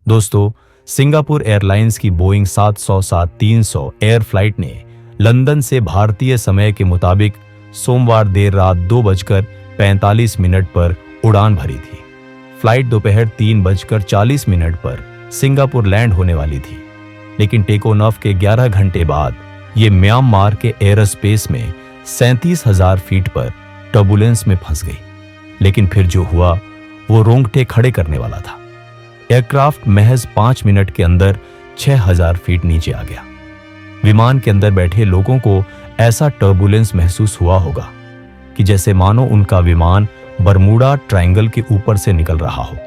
दोस्तों, Singapore airlines की Boeing 707-300 air flight ने लंदन से भारतीय समय के मुताबिक सोमवार देर रात 2:45 पर उड़ान भरी थी। फ्लाइट दोपहर 3:40 पर सिंगापुर लैंड होने वाली थी, लेकिन टेक ऑफ के 11 घंटे बाद ये म्यांमार के एयरस्पेस में 37,000 फीट पर टर्बुलेंस में फंस गई। लेकिन फिर जो हुआ वो रोंगटे खड़े करने वाला था। एयरक्राफ्ट महज 5 मिनट के अंदर 6,000 फीट नीचे आ गया। विमान के अंदर बैठे लोगों को ऐसा टर्बुलेंस महसूस हुआ होगा कि जैसे मानो उनका विमान बरमूडा ट्रायंगल के ऊपर से निकल रहा हो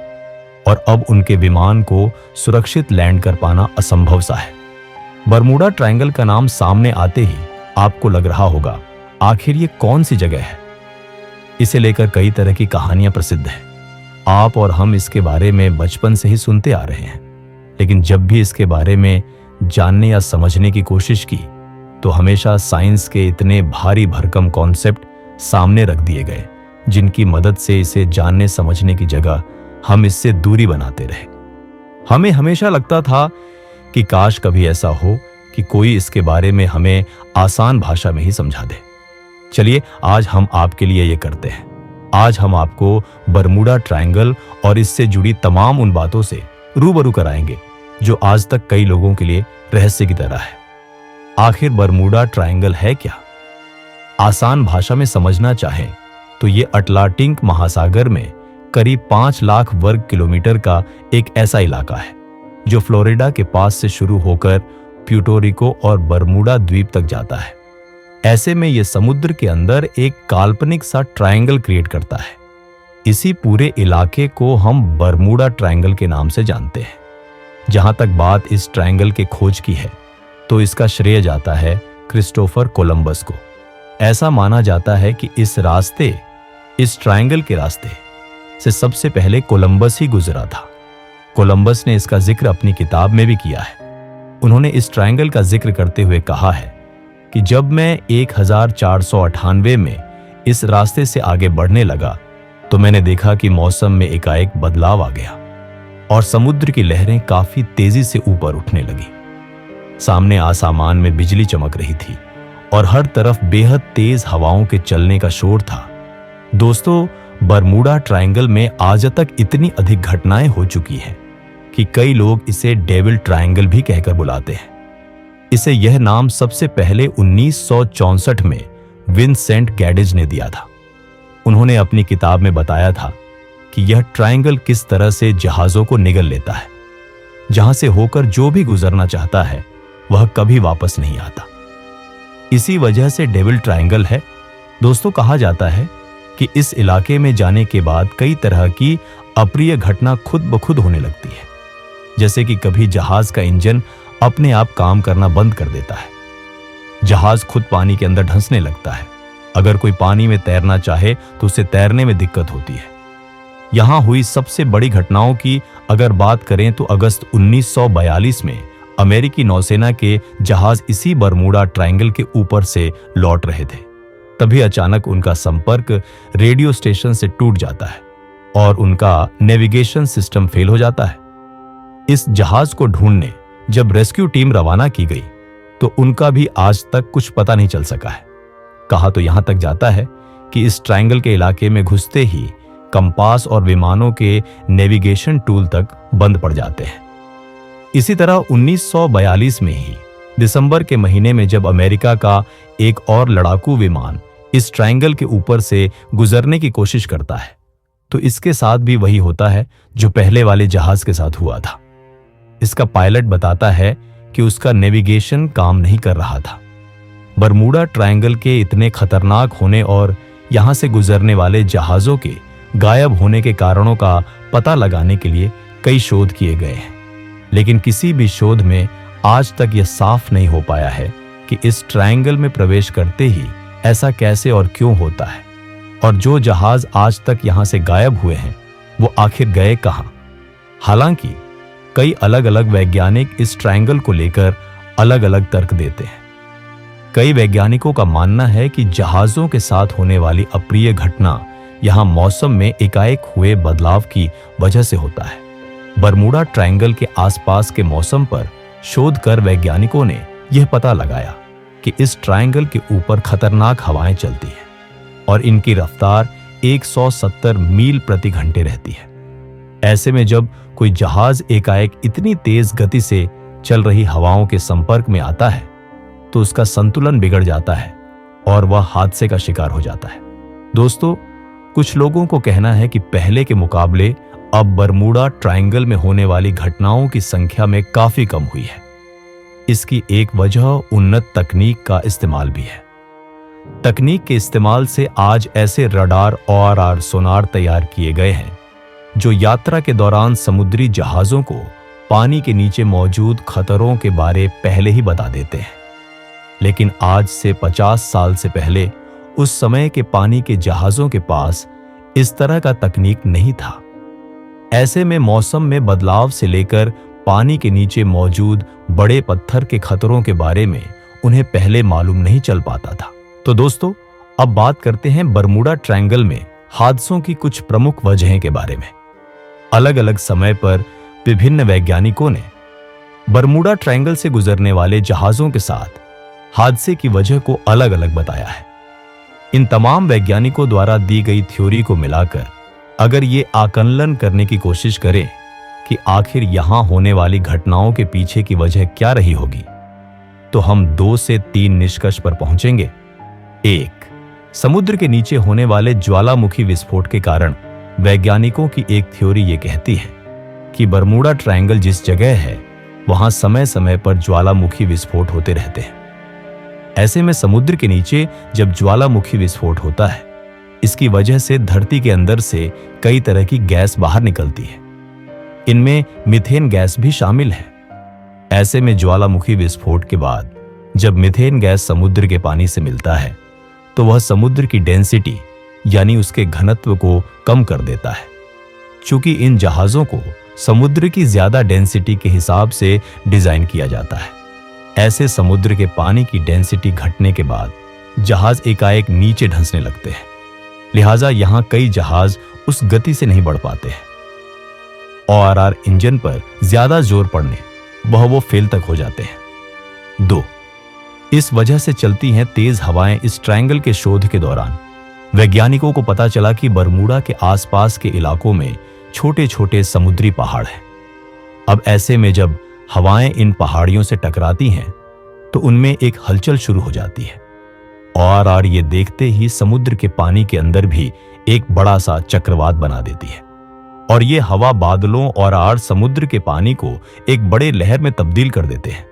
और अब उनके विमान को सुरक्षित लैंड कर पाना असंभव सा है। बरमूडा ट्रायंगल का नाम सामने आते ही आपको लग रहा होगा, आखिर ये कौन सी जगह है। इसे लेकर कई तरह की कहानियां प्रसिद्ध हैं। आप और हम इसके बारे में बचपन से ही सुनते आ रहे हैं, लेकिन जब भी इसके बारे में जानने या समझने की कोशिश की तो हमेशा साइंस के इतने भारी भरकम कॉन्सेप्ट सामने रख दिए गए, जिनकी मदद से इसे जानने समझने की जगह हम इससे दूरी बनाते रहे। हमें हमेशा लगता था कि काश कभी ऐसा हो कि कोई इसके बारे में हमें आसान भाषा में ही समझा दे। चलिए आज हम आपके लिए ये करते हैं। आज हम आपको बरमूडा ट्रायंगल और इससे जुड़ी तमाम उन बातों से रूबरू कराएंगे जो आज तक कई लोगों के लिए रहस्य की तरह है। आखिर बरमूडा ट्रायंगल है क्या? आसान भाषा में समझना चाहें तो ये अटलांटिक महासागर में करीब 5 लाख वर्ग किलोमीटर का एक ऐसा इलाका है जो फ्लोरिडा के पास से शुरू होकर प्यूर्टो और बरमूडा द्वीप तक जाता है। ऐसे में यह समुद्र के अंदर एक काल्पनिक सा ट्रायंगल क्रिएट करता है। इसी पूरे इलाके को हम बरमूडा ट्रायंगल के नाम से जानते हैं। जहां तक बात इस ट्रायंगल के खोज की है तो इसका श्रेय जाता है क्रिस्टोफर कोलंबस को। ऐसा माना जाता है कि इस ट्रायंगल के रास्ते से सबसे पहले कोलंबस ही गुजरा था। कोलंबस ने इसका जिक्र अपनी किताब में भी किया है। उन्होंने इस ट्रायंगल का जिक्र करते हुए कहा है कि जब मैं 1498 में इस रास्ते से आगे बढ़ने लगा तो मैंने देखा कि मौसम में एकाएक बदलाव आ गया और समुद्र की लहरें काफी तेजी से ऊपर उठने लगी। सामने आसमान में बिजली चमक रही थी और हर तरफ बेहद तेज हवाओं के चलने का शोर था। दोस्तों, बरमूडा ट्रायंगल में आज तक इतनी अधिक घटनाएं हो चुकी हैं कि कई लोग इसे डेविल ट्रायंगल भी कहकर बुलाते हैं। इसे यह नाम सबसे पहले 1964 में विंसेंट गैडिज ने दिया था। उन्होंने अपनी किताब में बताया था कि यह ट्रायंगल किस तरह से जहाजों को निगल लेता है, जहां से होकर जो भी गुजरना चाहता है वह कभी वापस नहीं आता। इसी वजह से डेविल ट्रायंगल है। दोस्तों, कहा जाता है कि इस इलाके में जाने के बाद कई तरह की अप्रिय घटना खुद ब खुद होने लगती है, जैसे कि कभी जहाज का इंजन अपने आप काम करना बंद कर देता है, जहाज खुद पानी के अंदर धंसने लगता है, अगर कोई पानी में तैरना चाहे तो उसे तैरने में दिक्कत होती है। यहां हुई सबसे बड़ी घटनाओं की अगर बात करें तो अगस्त 1942 में अमेरिकी नौसेना के जहाज इसी बरमूडा ट्रायंगल के ऊपर से लौट रहे थे। तभी अचानक उनका संपर्क रेडियो स्टेशन से टूट जाता है और उनका नेविगेशन सिस्टम फेल हो जाता है। इस जहाज को ढूंढने जब रेस्क्यू टीम रवाना की गई तो उनका भी आज तक कुछ पता नहीं चल सका है। कहा तो यहां तक जाता है कि इस ट्रायंगल के इलाके में घुसते ही कंपास और विमानों के नेविगेशन टूल तक बंद पड़ जाते हैं। इसी तरह 1942 में ही दिसंबर के महीने में जब अमेरिका का एक और लड़ाकू विमान इस ट्रायंगल के ऊपर से गुजरने की कोशिश करता है तो इसके साथ भी वही होता है जो पहले वाले जहाज के साथ हुआ था। इसका पायलट बताता है कि उसका नेविगेशन काम नहीं कर रहा था। बरमूडा ट्रायंगल के इतने खतरनाक होने और यहां से गुजरने वाले जहाजों के गायब होने के कारणों का पता लगाने के लिए कई शोध किए गए हैं, लेकिन किसी भी शोध में आज तक यह साफ नहीं हो पाया है कि इस ट्रायंगल में प्रवेश करते ही ऐसा कैसे और क्यों होता है, और जो जहाज आज तक यहां से गायब हुए हैं वो आखिर गए कहां। हालांकि कई अलग अलग वैज्ञानिक इस ट्रायंगल को लेकर अलग अलग तर्क देते हैं। कई वैज्ञानिकों का मानना है कि जहाजों के साथ होने वाली अप्रिय घटना यहां मौसम में एकाएक हुए बदलाव की वजह से होता है। बरमूडा ट्रायंगल के आसपास के मौसम पर शोध कर वैज्ञानिकों ने यह पता लगाया कि इस ट्रायंगल के ऊपर खतरनाक हवाएं चलती हैं और इनकी रफ्तार 170 मील प्रति घंटे रहती है। ऐसे में जब कोई जहाज एकाएक इतनी तेज गति से चल रही हवाओं के संपर्क में आता है तो उसका संतुलन बिगड़ जाता है और वह हादसे का शिकार हो जाता है। दोस्तों, कुछ लोगों को कहना है कि पहले के मुकाबले अब बरमूडा ट्रायंगल में होने वाली घटनाओं की संख्या में काफी कम हुई है। इसकी एक वजह उन्नत तकनीक का इस्तेमाल भी है। तकनीक के इस्तेमाल से आज ऐसे रडार और सोनार तैयार किए गए हैं जो यात्रा के दौरान समुद्री जहाजों को पानी के नीचे मौजूद खतरों के बारे पहले ही बता देते हैं। लेकिन आज से 50 साल से पहले उस समय के पानी के जहाजों के पास इस तरह का तकनीक नहीं था। ऐसे में मौसम में बदलाव से लेकर पानी के नीचे मौजूद बड़े पत्थर के खतरों के बारे में उन्हें पहले मालूम नहीं चल पाता था। तो दोस्तों, अब बात करते हैं बरमूडा ट्रायंगल में हादसों की कुछ प्रमुख वजहें के बारे में। अलग अलग समय पर विभिन्न वैज्ञानिकों ने बरमूडा ट्रायंगल से गुजरने वाले जहाजों के साथ हादसे की वजह को अलग अलग बताया है। इन तमाम वैज्ञानिकों द्वारा दी गई थ्योरी को मिलाकर अगर ये आकलन करने की कोशिश करें कि आखिर यहां होने वाली घटनाओं के पीछे की वजह क्या रही होगी, तो हम 2 से 3 निष्कर्ष पर पहुंचेंगे। 1. समुद्र के नीचे होने वाले ज्वालामुखी विस्फोट के कारण वैज्ञानिकों की एक थ्योरी ये कहती है कि बरमूडा ट्रायंगल जिस जगह है वहां समय समय पर ज्वालामुखी विस्फोट होते रहते हैं। ऐसे में समुद्र के नीचे जब ज्वालामुखी विस्फोट होता है, इसकी वजह से धरती के अंदर से कई तरह की गैस बाहर निकलती है। इनमें मीथेन गैस भी शामिल है। ऐसे में ज्वालामुखी विस्फोट के बाद जब मीथेन गैस समुद्र के पानी से मिलता है तो वह समुद्र की डेंसिटी यानी उसके घनत्व को कम कर देता है। चूंकि इन जहाजों को समुद्र की ज्यादा डेंसिटी के हिसाब से डिजाइन किया जाता है, ऐसे समुद्र के पानी की डेंसिटी घटने के बाद जहाज एकाएक नीचे धंसने लगते हैं। लिहाजा यहां कई जहाज उस गति से नहीं बढ़ पाते हैं। ORR इंजन पर ज्यादा जोर पड़ने वो फेल तक हो जाते हैं। 2. इस वजह से चलती हैं तेज हवाएं। इस ट्रायंगल के शोध के दौरान वैज्ञानिकों को पता चला कि बरमूडा के आसपास के इलाकों में छोटे छोटे समुद्री पहाड़ हैं। अब ऐसे में जब हवाएं इन पहाड़ियों से टकराती हैं तो उनमें एक हलचल शुरू हो जाती है। ORR ये देखते ही समुद्र के पानी के अंदर भी एक बड़ा सा चक्रवात बना देती है और ये हवा बादलों और समुद्र के पानी को एक बड़े लहर में तब्दील कर देते हैं।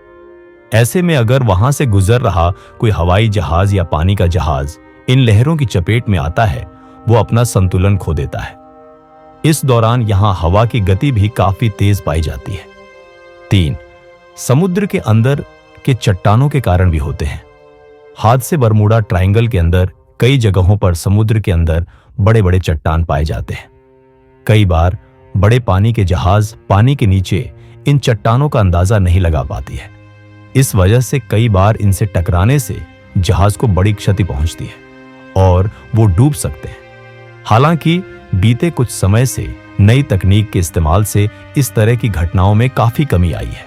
ऐसे में अगर वहां से गुजर रहा कोई हवाई जहाज या पानी का जहाज इन लहरों की चपेट में आता है, वो अपना संतुलन खो देता है। इस दौरान यहां हवा की गति भी काफी तेज पाई जाती है। 3. समुद्र के अंदर के चट्टानों के कारण भी होते हैं। हादसे बरमूडा ट्रायंगल के अंदर कई जगहों पर समुद्र के अंदर बड़े बड़े चट्टान पाए जाते हैं। कई बार बड़े पानी के जहाज पानी के नीचे इन चट्टानों का अंदाजा नहीं लगा पाती है। इस वजह से कई बार इनसे टकराने से जहाज को बड़ी क्षति पहुंचती है और वो डूब सकते हैं। हालांकि बीते कुछ समय से नई तकनीक के इस्तेमाल से इस तरह की घटनाओं में काफी कमी आई है।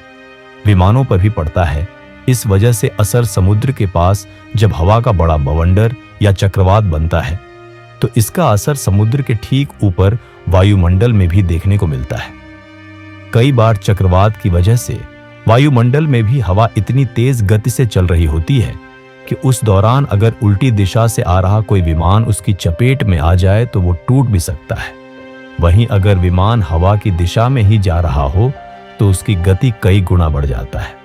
विमानों पर भी पड़ता है। इस वजह से असर समुद्र के पास जब हवा का बड़ा बवंडर या चक्रवात बनता है तो इसका असर समुद्र के ठीक ऊपर वायुमंडल में भी देखने को मिलता है। कई बार चक्रवात की वजह से वायुमंडल में भी हवा इतनी तेज गति से चल रही होती है कि उस दौरान अगर उल्टी दिशा से आ रहा कोई विमान उसकी चपेट में आ जाए तो वो टूट भी सकता है। वहीं अगर विमान हवा की दिशा में ही जा रहा हो तो उसकी गति कई गुना बढ़ जाता है।